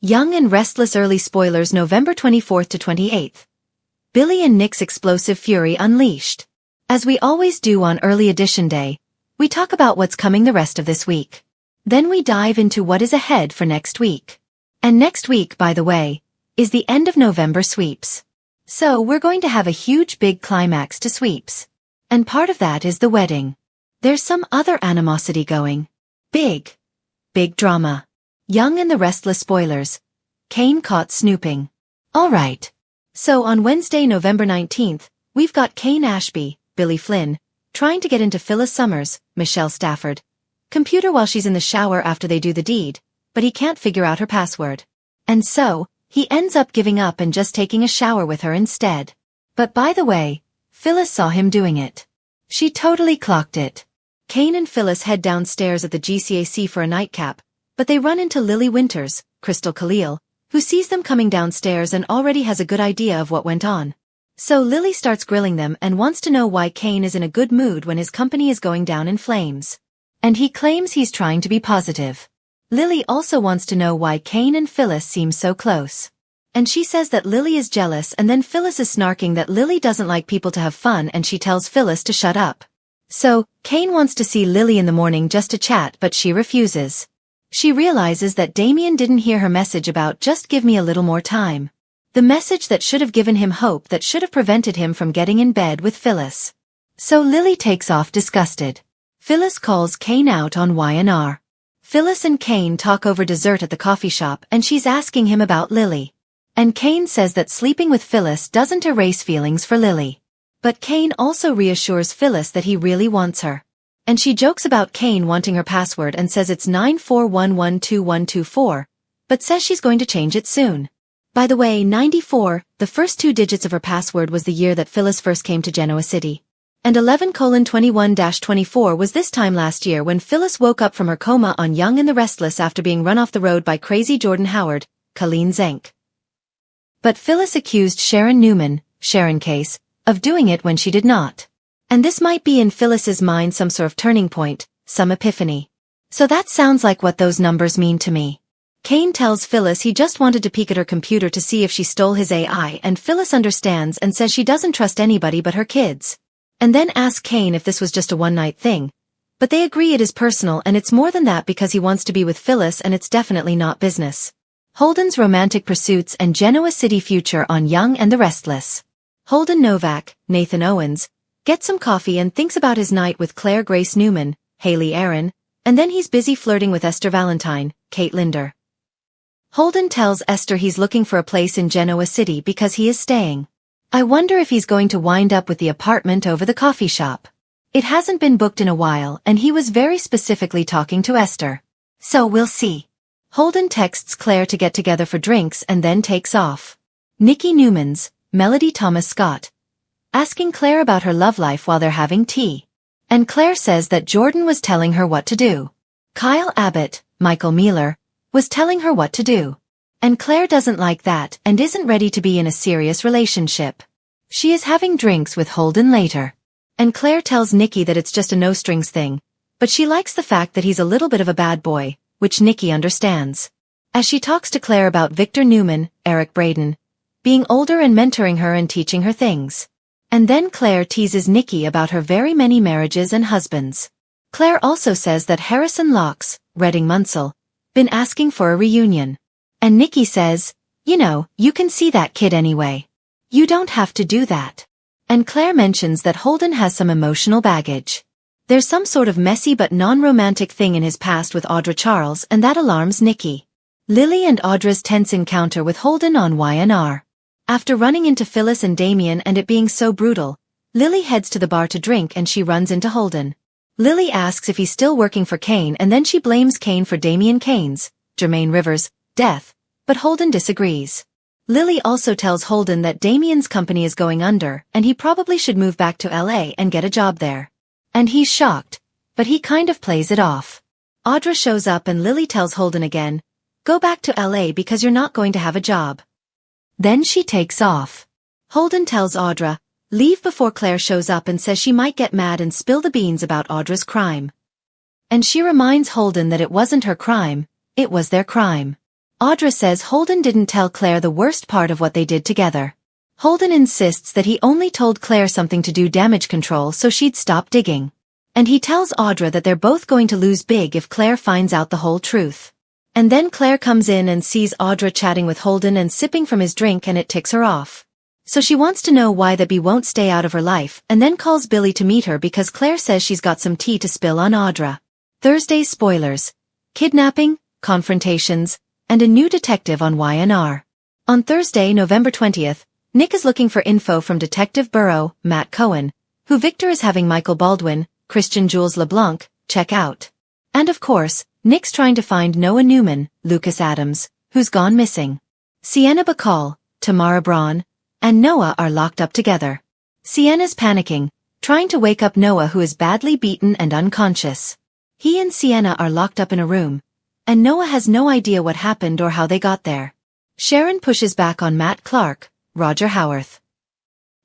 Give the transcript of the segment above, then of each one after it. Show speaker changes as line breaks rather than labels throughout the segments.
Young and Restless early spoilers November 24th to 28th. Billy and Nick's explosive fury unleashed. As we always do on early edition day, we talk about what's coming the rest of this week. Then we dive into what is ahead for next week. And next week, by the way, is the end of November sweeps. So we're going to have a huge big climax to sweeps. And part of that is the wedding. There's some other animosity going. Big drama. Young and the Restless spoilers. Kane caught snooping. Alright. So on Wednesday, November 19th, we've got Kane Ashby, Billy Flynn, trying to get into Phyllis Summers, Michelle Stafford, computer while she's in the shower after they do the deed, but he can't figure out her password. And so, he ends up giving up and just taking a shower with her instead. But by the way, Phyllis saw him doing it. She totally clocked it. Kane and Phyllis head downstairs at the GCAC for a nightcap, but they run into Lily Winters, Crystal Khalil, who sees them coming downstairs and already has a good idea of what went on. So Lily starts grilling them and wants to know why Kane is in a good mood when his company is going down in flames. And he claims he's trying to be positive. Lily also wants to know why Kane and Phyllis seem so close. And she says that Lily is jealous, and then Phyllis is snarking that Lily doesn't like people to have fun, and she tells Phyllis to shut up. So, Kane wants to see Lily in the morning just to chat, but she refuses. She realizes that Damien didn't hear her message about just give me a little more time. The message that should have given him hope, that should have prevented him from getting in bed with Phyllis. So Lily takes off disgusted. Phyllis calls Kane out on Y&R. Phyllis and Kane talk over dessert at the coffee shop, and she's asking him about Lily. And Kane says that sleeping with Phyllis doesn't erase feelings for Lily. But Kane also reassures Phyllis that he really wants her. And she jokes about Kane wanting her password and says it's 94112124, but says she's going to change it soon. By the way, 94, the first two digits of her password was the year that Phyllis first came to Genoa City. And 11:21-24 was this time last year when Phyllis woke up from her coma on Young and the Restless after being run off the road by crazy Jordan Howard, Colleen Zenk. But Phyllis accused Sharon Newman, Sharon Case, of doing it when she did not. And this might be in Phyllis's mind some sort of turning point, some epiphany. So that sounds like what those numbers mean to me. Kane tells Phyllis he just wanted to peek at her computer to see if she stole his AI, and Phyllis understands and says she doesn't trust anybody but her kids. And then asks Kane if this was just a one-night thing. But they agree it is personal and it's more than that because he wants to be with Phyllis and it's definitely not business. Holden's romantic pursuits and Genoa City future on Young and the Restless. Holden Novak, Nathan Owens, gets some coffee and thinks about his night with Claire Grace Newman, Haley Aaron, and then he's busy flirting with Esther Valentine, Kate Linder. Holden tells Esther he's looking for a place in Genoa City because he is staying. I wonder if he's going to wind up with the apartment over the coffee shop. It hasn't been booked in a while and he was very specifically talking to Esther. So we'll see. Holden texts Claire to get together for drinks and then takes off. Nikki Newmans, Melody Thomas Scott, asking Claire about her love life while they're having tea. And Claire says that Jordan was telling her what to do. Kyle Abbott, Michael Mealer, was telling her what to do. And Claire doesn't like that and isn't ready to be in a serious relationship. She is having drinks with Holden later. And Claire tells Nikki that it's just a no-strings thing, but she likes the fact that he's a little bit of a bad boy, which Nikki understands. As she talks to Claire about Victor Newman, Eric Braden, being older and mentoring her and teaching her things. And then Claire teases Nikki about her very many marriages and husbands. Claire also says that Harrison Locks, Redding Munsell, been asking for a reunion. And Nikki says, you know, you can see that kid anyway. You don't have to do that. And Claire mentions that Holden has some emotional baggage. There's some sort of messy but non-romantic thing in his past with Audra Charles, and that alarms Nikki. Lily and Audra's tense encounter with Holden on Y&R. After running into Phyllis and Damien and it being so brutal, Lily heads to the bar to drink and she runs into Holden. Lily asks if he's still working for Kane and then she blames Kane for Damien Kane's, Jermaine Rivers, death, but Holden disagrees. Lily also tells Holden that Damien's company is going under and he probably should move back to LA and get a job there. And he's shocked, but he kind of plays it off. Audra shows up and Lily tells Holden again, go back to LA because you're not going to have a job. Then she takes off. Holden tells Audra, leave before Claire shows up and says she might get mad and spill the beans about Audra's crime. And she reminds Holden that it wasn't her crime, it was their crime. Audra says Holden didn't tell Claire the worst part of what they did together. Holden insists that he only told Claire something to do damage control so she'd stop digging. And he tells Audra that they're both going to lose big if Claire finds out the whole truth. And then Claire comes in and sees Audra chatting with Holden and sipping from his drink, and it ticks her off. So she wants to know why that Bee won't stay out of her life, and then calls Billy to meet her because Claire says she's got some tea to spill on Audra. Thursday's spoilers. Kidnapping, confrontations, and a new detective on Y&R. On Thursday, November 20th, Nick is looking for info from Detective Burrow, Matt Cohen, who Victor is having Michael Baldwin, Christian Jules LeBlanc, check out. And of course, Nick's trying to find Noah Newman, Lucas Adams, who's gone missing. Sienna Bacall, Tamara Braun, and Noah are locked up together. Sienna's panicking, trying to wake up Noah, who is badly beaten and unconscious. He and Sienna are locked up in a room, and Noah has no idea what happened or how they got there. Sharon pushes back on Matt Clark, Roger Howarth.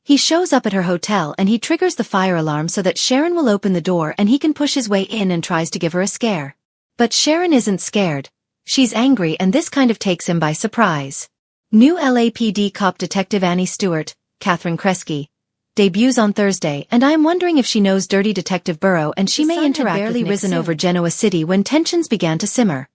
He shows up at her hotel and he triggers the fire alarm so that Sharon will open the door and he can push his way in and tries to give her a scare. But Sharon isn't scared. She's angry, and this kind of takes him by surprise. New LAPD cop Detective Annie Stewart, Catherine Kresge, debuts on Thursday, and I am wondering if she knows Dirty Detective Burrow, and she may interact with Nick. Barely risen over Genoa City when tensions began to simmer.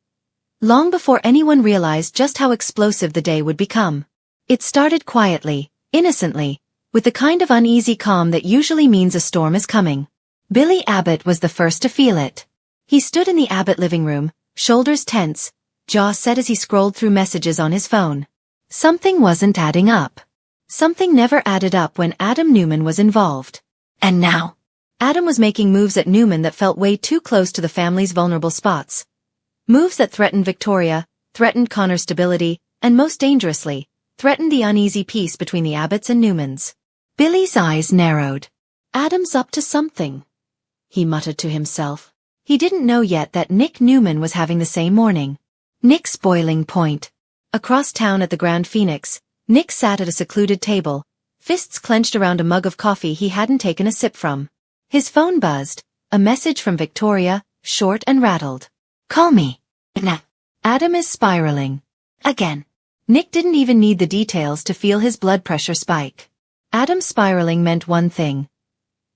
Long before anyone realized just how explosive the day would become. It started quietly, innocently, with the kind of uneasy calm that usually means a storm is coming. Billy Abbott was the first to feel it. He stood in the Abbott living room, shoulders tense, jaw set as he scrolled through messages on his phone. Something wasn't adding up. Something never added up when Adam Newman was involved. And now, Adam was making moves at Newman that felt way too close to the family's vulnerable spots. Moves that threatened Victoria, threatened Connor's stability, and most dangerously, threatened the uneasy peace between the Abbotts and Newmans. Billy's eyes narrowed. Adam's up to something, he muttered to himself. He didn't know yet that Nick Newman was having the same morning. Nick's boiling point. Across town at the Grand Phoenix, Nick sat at a secluded table, fists clenched around a mug of coffee he hadn't taken a sip from. His phone buzzed, a message from Victoria, short and rattled. Call me. Nah. Adam is spiraling. Again. Nick didn't even need the details to feel his blood pressure spike. Adam spiraling meant one thing.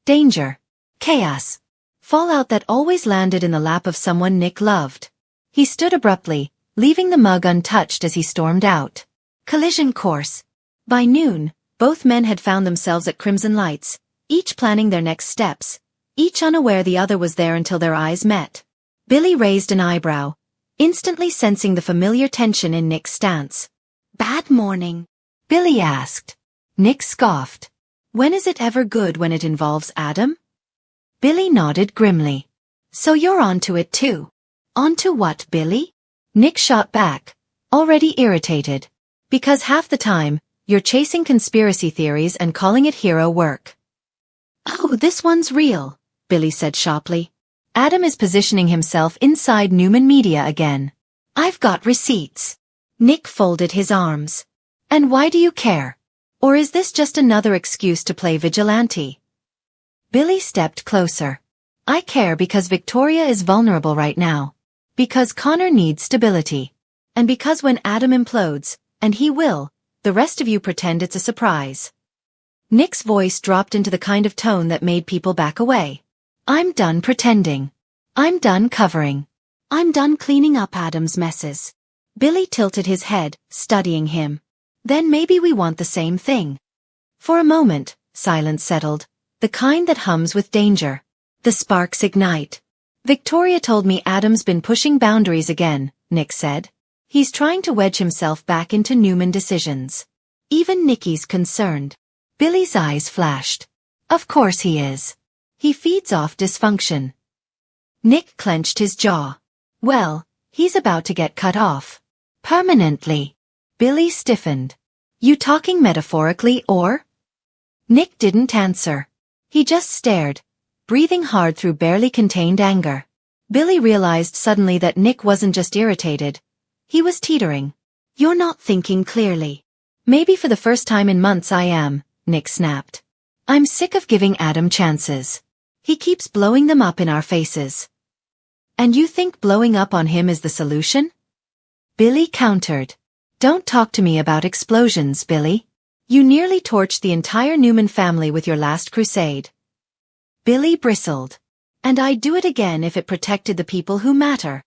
Danger. Chaos. Fallout that always landed in the lap of someone Nick loved. He stood abruptly, leaving the mug untouched as he stormed out. Collision course. By noon, both men had found themselves at Crimson Lights, each planning their next steps, each unaware the other was there until their eyes met. Billy raised an eyebrow, instantly sensing the familiar tension in Nick's stance. Bad morning? Billy asked. Nick scoffed. When is it ever good when it involves Adam? Billy nodded grimly. So you're onto it too. Onto what, Billy? Nick shot back, already irritated. Because half the time, you're chasing conspiracy theories and calling it hero work. Oh, this one's real, Billy said sharply. Adam is positioning himself inside Newman Media again. I've got receipts. Nick folded his arms. And why do you care? Or is this just another excuse to play vigilante? Billy stepped closer. I care because Victoria is vulnerable right now. Because Connor needs stability. And because when Adam implodes, and he will, the rest of you pretend it's a surprise. Nick's voice dropped into the kind of tone that made people back away. I'm done pretending. I'm done covering. I'm done cleaning up Adam's messes. Billy tilted his head, studying him. Then maybe we want the same thing. For a moment, silence settled, the kind that hums with danger. The sparks ignite. Victoria told me Adam's been pushing boundaries again, Nick said. He's trying to wedge himself back into Newman decisions. Even Nicky's concerned. Billy's eyes flashed. Of course he is. He feeds off dysfunction. Nick clenched his jaw. Well, he's about to get cut off. Permanently. Billy stiffened. You talking metaphorically or? Nick didn't answer. He just stared, breathing hard through barely contained anger. Billy realized suddenly that Nick wasn't just irritated. He was teetering. You're not thinking clearly. Maybe for the first time in months I am, Nick snapped. I'm sick of giving Adam chances. He keeps blowing them up in our faces. And you think blowing up on him is the solution? Billy countered. Don't talk to me about explosions, Billy. You nearly torched the entire Newman family with your last crusade. Billy bristled. And I'd do it again if it protected the people who matter.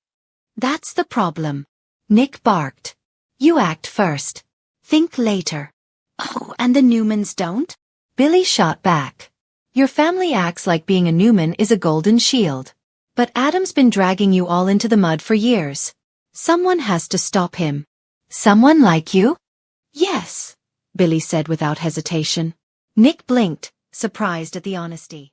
That's the problem. Nick barked. You act first. Think later. Oh, and the Newmans don't? Billy shot back. Your family acts like being a Newman is a golden shield. But Adam's been dragging you all into the mud for years. Someone has to stop him. Someone like you? Yes, Billy said without hesitation. Nick blinked, surprised at the honesty.